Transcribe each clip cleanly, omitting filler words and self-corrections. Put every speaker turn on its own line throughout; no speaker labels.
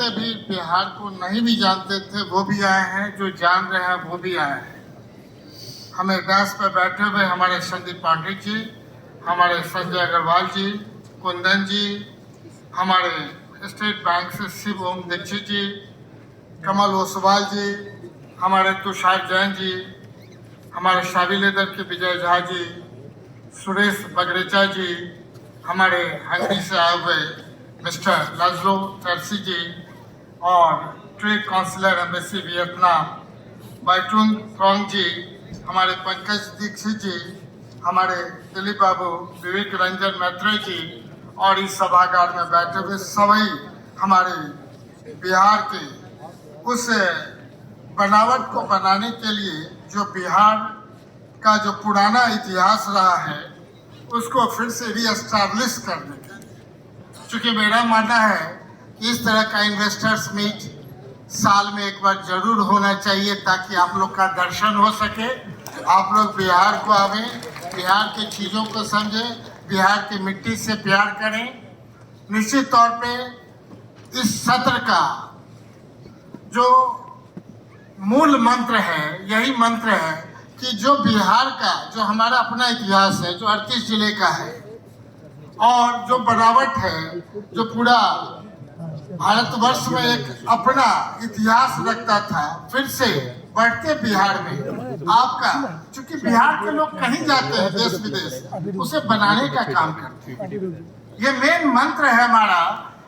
जितने भी बिहार को नहीं भी जानते थे वो भी आए हैं, जो जान रहे हैं वो भी आए हैं। हमें डैश पर बैठे हुए हमारे संदीप पांडे जी, हमारे संजय अग्रवाल जी, कुंदन जी, हमारे स्टेट बैंक से शिव ओम दीक्षित जी, कमल ओसवाल जी, हमारे तुषार जैन जी, हमारे शावी लेदर के विजय झा जी, सुरेश बगरेचा जी, हमारे हंगरी से आए हुए मिस्टर लाजलो टर्सी जी और ट्रेड काउंसिलर एम्बेसी वियतनाम बाइटुंग ट्रोंग जी, हमारे पंकज दीक्षित जी, हमारे दिलीप बाबू, विवेक रंजन मैत्री जी और इस सभागार में बैठे हुए सभी हमारे बिहार के उस बनावट को बनाने के लिए जो बिहार का जो पुराना इतिहास रहा है उसको फिर से रीएस्टैब्लिश करने के लिए, चूँकि मेरा मानना है इस तरह का इन्वेस्टर्स मीट साल में एक बार जरूर होना चाहिए ताकि आप लोग का दर्शन हो सके, आप लोग बिहार को आवें, बिहार की चीज़ों को समझें, बिहार की मिट्टी से प्यार करें। निश्चित तौर पे इस सत्र का जो मूल मंत्र है यही मंत्र है कि जो बिहार का जो हमारा अपना इतिहास है, जो 38 जिले का है और जो बनावट है, जो पूरा भारतवर्ष में एक अपना इतिहास रखता था, फिर से बढ़ते बिहार में आपका, चूंकि बिहार के लोग कहीं जाते हैं देश विदेश, उसे बनाने का काम करते हैं। ये मेन मंत्र है हमारा।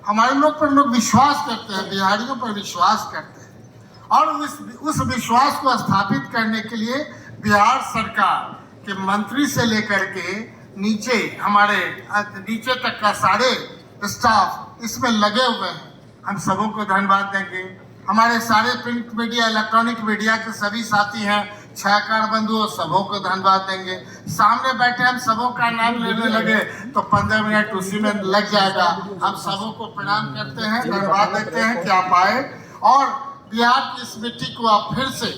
हमारे लोग पर लोग विश्वास करते हैं, बिहारियों पर विश्वास करते हैं और उस विश्वास को स्थापित करने के लिए बिहार सरकार के मंत्री से लेकर के नीचे हमारे नीचे तक का सारे स्टाफ इसमें लगे हुए हैं। हम सबों को धन्यवाद देंगे। हमारे सारे प्रिंट मीडिया, इलेक्ट्रॉनिक मीडिया के सभी साथी हैं, छायाकार बंधुओं, सबों को धन्यवाद देंगे। सामने बैठे हम सबों का नाम लेने लगे तो 15 मिनट उसी में लग जाएगा। हम सबों को प्रणाम करते हैं, धन्यवाद देते हैं कि आप आए और बिहार की इस मिट्टी को आप फिर से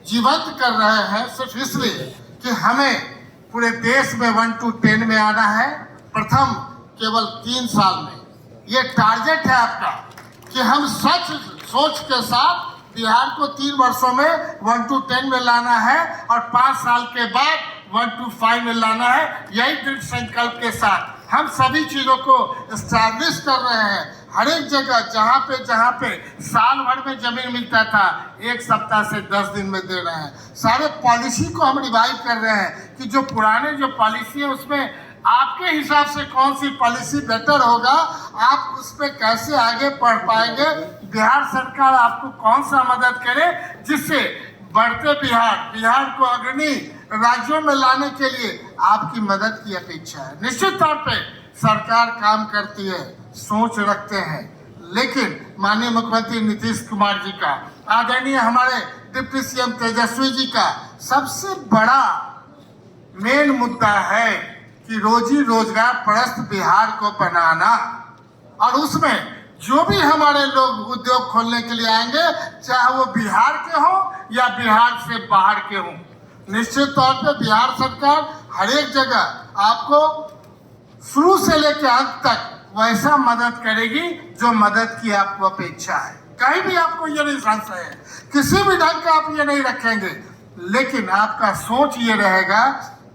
जीवंत कर रहे हैं, सिर्फ इसलिए कि हमें पूरे देश में 1 to 10 में आना है, प्रथम केवल 3 साल में। ये टारगेट है आपका कि हम सच सोच के साथ बिहार को 3 वर्षों में 1 to 10 में लाना है और 5 साल के बाद 1 to 5 में लाना है। यही दृढ़ संकल्प के साथ हम सभी चीज़ों को एस्टैब्लिश कर रहे हैं। हर एक जगह जहाँ पे साल भर में जमीन मिलता था, 1 सप्ताह से 10 दिन में दे रहे हैं। सारे पॉलिसी को हम रिवाइव कर रहे हैं कि जो पुराने जो पॉलिसी है उसमें आपके हिसाब से कौन सी पॉलिसी बेटर होगा, आप उस पर कैसे आगे बढ़ पाएंगे, बिहार सरकार आपको कौन सा मदद करे जिससे बढ़ते बिहार को अग्रणी राज्यों में लाने के लिए आपकी मदद की अपेक्षा है। निश्चित तौर पे सरकार काम करती है, सोच रखते हैं, लेकिन माननीय मुख्यमंत्री नीतीश कुमार जी का, आदरणीय हमारे डिप्टी सीएम तेजस्वी जी का सबसे बड़ा मेन मुद्दा है कि रोजी रोजगार परस्त बिहार को बनाना और उसमें जो भी हमारे लोग उद्योग खोलने के लिए आएंगे, चाहे वो बिहार के हो या बिहार से बाहर के हों, निश्चित तौर पे बिहार सरकार हर एक जगह आपको शुरू से लेकर अंत तक वैसा मदद करेगी जो मदद की आपको अपेक्षा है। कहीं भी आपको ये नहीं संशय है, किसी भी ढंग का आप ये नहीं रखेंगे, लेकिन आपका सोच ये रहेगा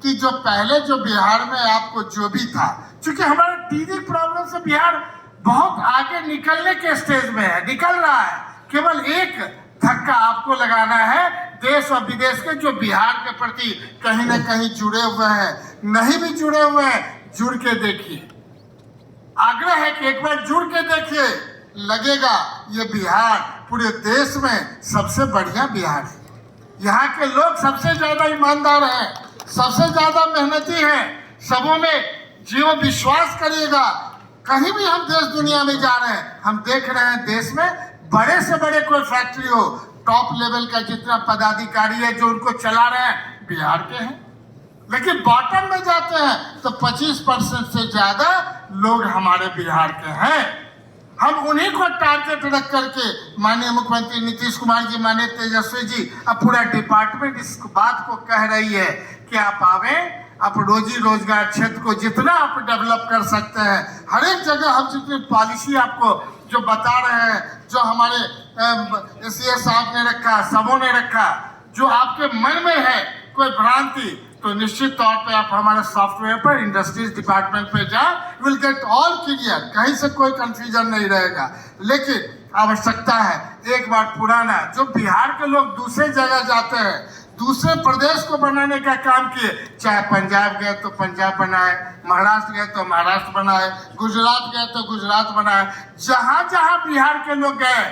कि जो पहले जो बिहार में आपको जो भी था, क्योंकि हमारे टीबी प्रॉब्लम से बिहार बहुत आगे निकलने के स्टेज में है, निकल रहा है। केवल एक धक्का आपको लगाना है, देश और विदेश के जो बिहार के प्रति कहीं न कहीं जुड़े हुए हैं, नहीं भी जुड़े हुए हैं, जुड़ के देखिए। आग्रह है कि एक बार जुड़ के देखिए, लगेगा ये बिहार पूरे देश में सबसे बढ़िया बिहार है। यहाँ के लोग सबसे ज्यादा ईमानदार हैं, सबसे ज्यादा मेहनती हैं, सबों में जीव विश्वास करिएगा। कहीं भी हम देश दुनिया में जा रहे हैं, हम देख रहे हैं देश में बड़े से बड़े कोई फैक्ट्री हो, टॉप लेवल का जितना पदाधिकारी है जो उनको चला रहे हैं बिहार के हैं, लेकिन बॉटम में जाते हैं तो 25% से ज्यादा लोग हमारे बिहार के हैं। हम उन्हीं को टारगेट रख करके माननीय मुख्यमंत्री नीतीश कुमार जी, माननीय तेजस्वी जी, अब पूरा डिपार्टमेंट इस बात को कह रही है कि आप आवें, आप रोजी रोजगार क्षेत्र को जितना आप डेवलप कर सकते हैं, हर एक जगह हम जितनी पॉलिसी आपको जो बता रहे हैं, जो हमारे एसीए साहब ने रखा, सबों ने रखा, जो आपके मन में है कोई भ्रांति, तो निश्चित तौर पे आप हमारे सॉफ्टवेयर पर इंडस्ट्रीज डिपार्टमेंट पे जाओ, विल गेट ऑल क्लियर, कहीं से कोई कंफ्यूजन नहीं रहेगा। लेकिन आवश्यकता है एक बार पुराना, जो बिहार के लोग दूसरे जगह जाते हैं, दूसरे प्रदेश को बनाने का काम किए, चाहे पंजाब गए तो पंजाब बनाए, महाराष्ट्र गए तो महाराष्ट्र बनाए, गुजरात गए तो गुजरात बनाए, जहां जहां बिहार के लोग गए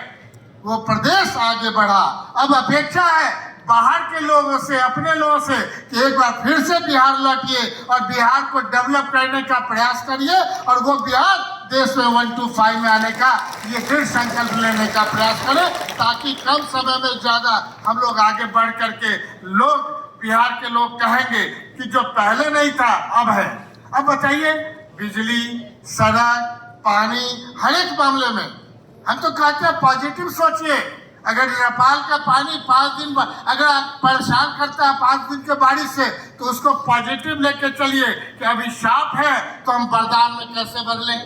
वो प्रदेश आगे बढ़ा। अब अपेक्षा है बाहर के लोगों से, अपने लोगों से, कि एक बार फिर से बिहार लौटिए और बिहार को डेवलप करने का प्रयास करिए और वो बिहार देश में 1 to 5 में आने का ये फिर संकल्प लेने का प्रयास करें, ताकि कम समय में ज्यादा हम लोग आगे बढ़ करके लोग, बिहार के लोग कहेंगे कि जो पहले नहीं था अब है। अब बताइए, बिजली, सड़क, पानी, हर एक मामले में हम तो कहते हैं पॉजिटिव सोचिए। अगर नेपाल का पानी 5 दिन अगर आप परेशान करता है 5 दिन के बारिश से, तो उसको पॉजिटिव लेके चलिए कि अभी शाप है तो हम बरदान में कैसे बदलें।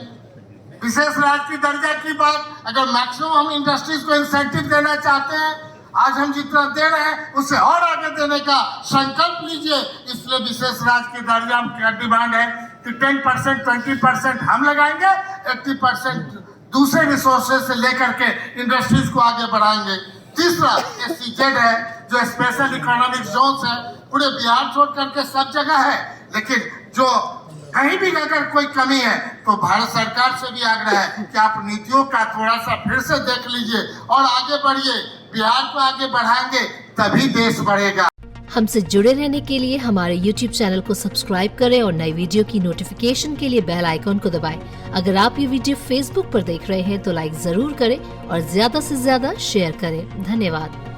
विशेष राज्य की दर्जा की बात, अगर मैक्सिमम हम इंडस्ट्रीज को इंसेंटिव देना चाहते हैं, आज हम जितना दे रहे हैं उससे और आगे देने का संकल्प लीजिए। इसलिए विशेष राज्य की दर्जा की डिमांड है कि 10%, 20% हम लगाएंगे, 80% दूसरे रिसोर्सेज से लेकर के इंडस्ट्रीज को आगे बढ़ाएंगे। तीसरा SEZ है, जो स्पेशल इकोनॉमिक जोन्स है, पूरे बिहार छोड़ करके सब जगह है, लेकिन जो कहीं भी अगर कोई कमी है तो भारत सरकार से भी आग्रह है कि आप नीतियों का थोड़ा सा फिर से देख लीजिए और आगे बढ़िए। बिहार को आगे बढ़ाएंगे तभी देश बढ़ेगा।
हमसे जुड़े रहने के लिए हमारे YouTube चैनल को सब्सक्राइब करें और नई वीडियो की नोटिफिकेशन के लिए बेल आइकॉन को दबाएं। अगर आप ये वीडियो Facebook पर देख रहे हैं तो लाइक जरूर करें और ज्यादा से ज्यादा शेयर करें। धन्यवाद।